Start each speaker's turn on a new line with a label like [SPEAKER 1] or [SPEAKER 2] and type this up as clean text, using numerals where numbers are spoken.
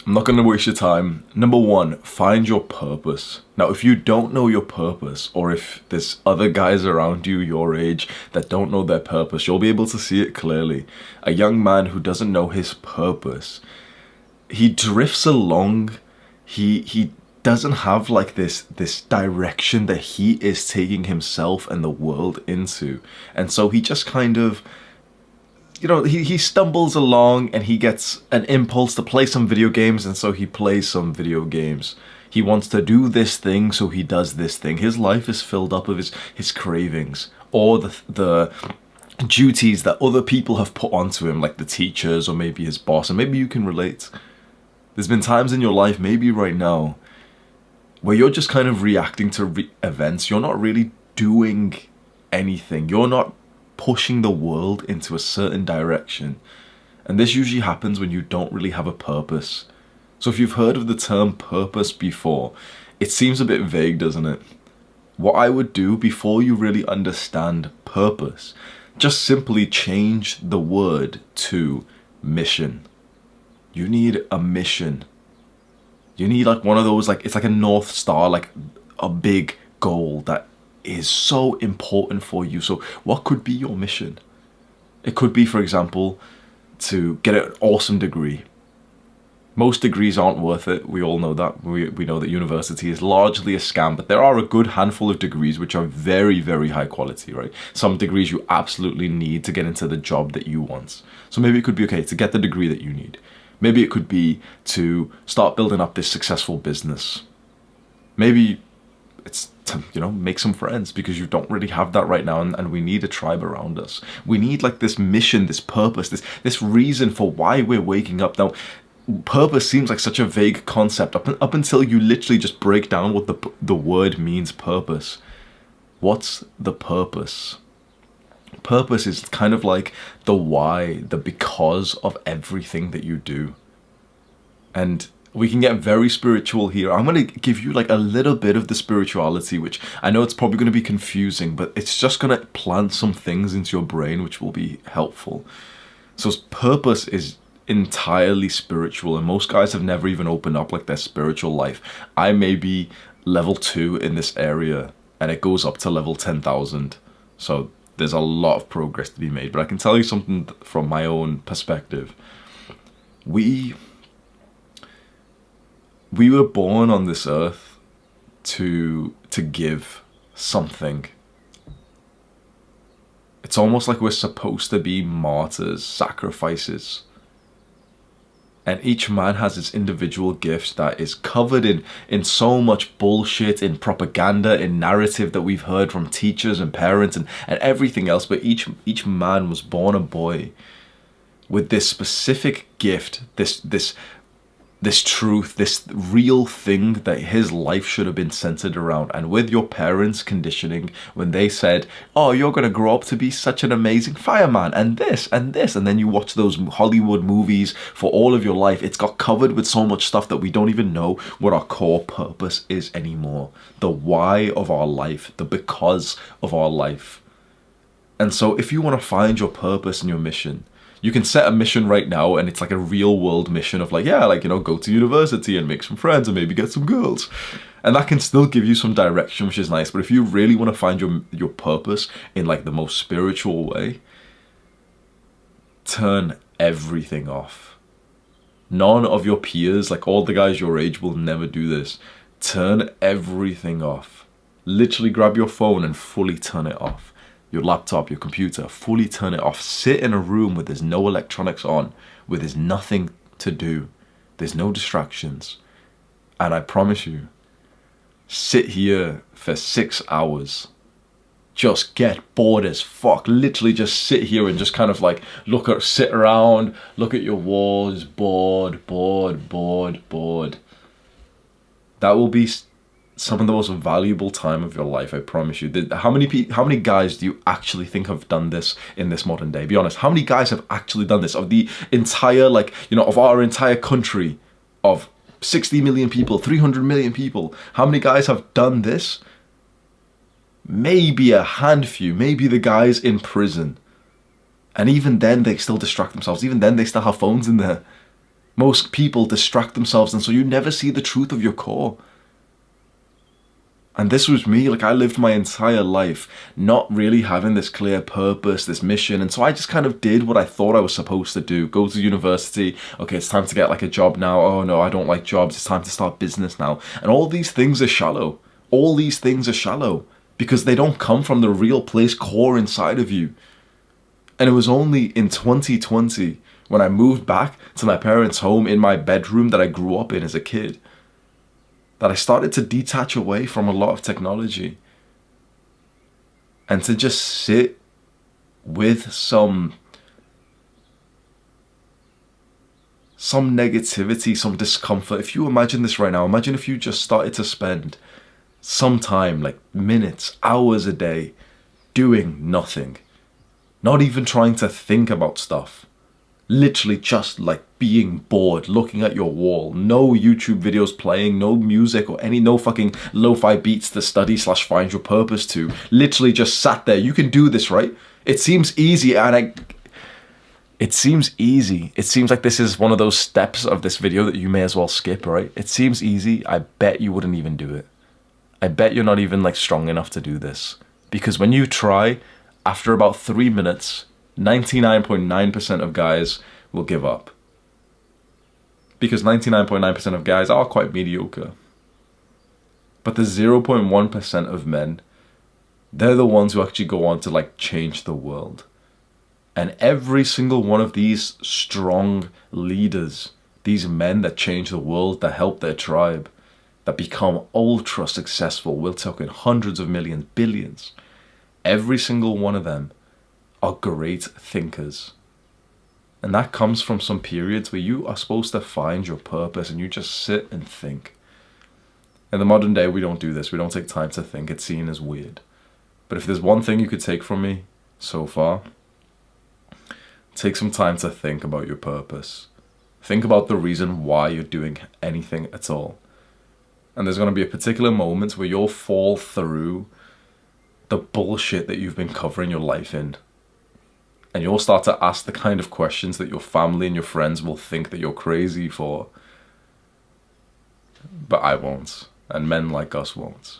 [SPEAKER 1] I'm not going to waste your time. Number one, find your purpose. Now, if you don't know your purpose, or if there's other guys around you your age that don't know their purpose, you'll be able to see it clearly. A young man who doesn't know his purpose, he drifts along. He doesn't have like this direction that he is taking himself and the world into. And so he just kind of, he stumbles along and he gets an impulse to play some video games, and so he plays some video games. He wants to do this thing, so he does this thing. His life is filled up with his cravings, or the duties that other people have put onto him, like the teachers or maybe his boss. And maybe you can relate. There's been times in your life, maybe right now, where you're just kind of reacting to events. You're not really doing anything. You're not pushing the world into a certain direction. And this usually happens when you don't really have a purpose. So if you've heard of the term purpose before, it seems a bit vague, doesn't it? What I would do before you really understand purpose, just simply change the word to mission. You need a mission. You need like one of those, like it's like a North Star, like a big goal that is so important for you. So what could be your mission? It could be, for example, to get an awesome degree. Most degrees aren't worth it. We all know that. We know that university is largely a scam, but there are a good handful of degrees which are very, very high quality, right? Some degrees you absolutely need to get into the job that you want. So maybe it could be, okay, to get the degree that you need. Maybe it could be to start building up this successful business. Maybe it's to, make some friends, because you don't really have that right now, and we need a tribe around us. We need like this mission, this purpose, this reason for why we're waking up. Now, purpose seems like such a vague concept up until you literally just break down what the word means, purpose. What's the purpose? Purpose is kind of like the why, the because of everything that you do. And we can get very spiritual here. I'm going to give you like a little bit of the spirituality, which I know it's probably going to be confusing, but it's just going to plant some things into your brain which will be helpful. So purpose is entirely spiritual, and most guys have never even opened up like their spiritual life. I may be level 2 in this area, and it goes up to level 10,000. So there's a lot of progress to be made. But I can tell you something from my own perspective. We were born on this earth to give something. It's almost like we're supposed to be martyrs, sacrifices. And each man has his individual gift that is covered in so much bullshit, in propaganda, in narrative that we've heard from teachers and parents and everything else. But each man was born a boy with this specific gift, this truth, this real thing that his life should have been centered around. And with your parents' conditioning, when they said, oh, you're going to grow up to be such an amazing fireman and this, and then you watch those Hollywood movies for all of your life, it's got covered with so much stuff that we don't even know what our core purpose is anymore. The why of our life, the because of our life. And so if you want to find your purpose and your mission, you can set a mission right now, and it's like a real world mission of like, go to university and make some friends and maybe get some girls. And that can still give you some direction, which is nice. But if you really want to find your purpose in like the most spiritual way, turn everything off. None of your peers, like all the guys your age, will never do this. Turn everything off. Literally grab your phone and fully turn it off. Your laptop, your computer, fully turn it off. Sit in a room where there's no electronics on, where there's nothing to do. There's no distractions. And I promise you, sit here for 6 hours. Just get bored as fuck. Literally just sit here and just kind of like sit around, look at your walls, bored. That will be some of the most valuable time of your life, I promise you. How many guys do you actually think have done this in this modern day? Be honest. How many guys have actually done this? Of the entire, of our entire country of 60 million people, 300 million people, how many guys have done this? Maybe a handful. Maybe the guys in prison. And even then, they still distract themselves. Even then, they still have phones in there. Most people distract themselves, and so you never see the truth of your core. And this was me. Like, I lived my entire life not really having this clear purpose, this mission. And so I just kind of did what I thought I was supposed to do. Go to university. Okay, it's time to get like a job now. Oh no, I don't like jobs. It's time to start business now. And all these things are shallow. All these things are shallow because they don't come from the real place core inside of you. And it was only in 2020 when I moved back to my parents' home in my bedroom that I grew up in as a kid, that I started to detach away from a lot of technology and to just sit with some negativity, some discomfort. If you imagine this right now, imagine if you just started to spend some time, like minutes, hours a day, doing nothing, not even trying to think about stuff. Literally just like being bored, looking at your wall, no YouTube videos playing, no music or no fucking lo-fi beats to study / find your purpose to. Literally just sat there. You can do this, right? It seems easy, and it seems easy. It seems like this is one of those steps of this video that you may as well skip, right? It seems easy. I bet you wouldn't even do it. I bet you're not even like strong enough to do this. Because when you try, after about 3 minutes, 99.9% of guys will give up. Because 99.9% of guys are quite mediocre. But the 0.1% of men, they're the ones who actually go on to like change the world. And every single one of these strong leaders, these men that change the world, that help their tribe, that become ultra successful, we're talking hundreds of millions, billions, every single one of them are great thinkers. And that comes from some periods where you are supposed to find your purpose and you just sit and think. In the modern day, we don't do this. We don't take time to think. It's seen as weird. But if there's one thing you could take from me so far, take some time to think about your purpose. Think about the reason why you're doing anything at all. And there's going to be a particular moment where you'll fall through the bullshit that you've been covering your life in. And you'll start to ask the kind of questions that your family and your friends will think that you're crazy for. But I won't. And men like us won't.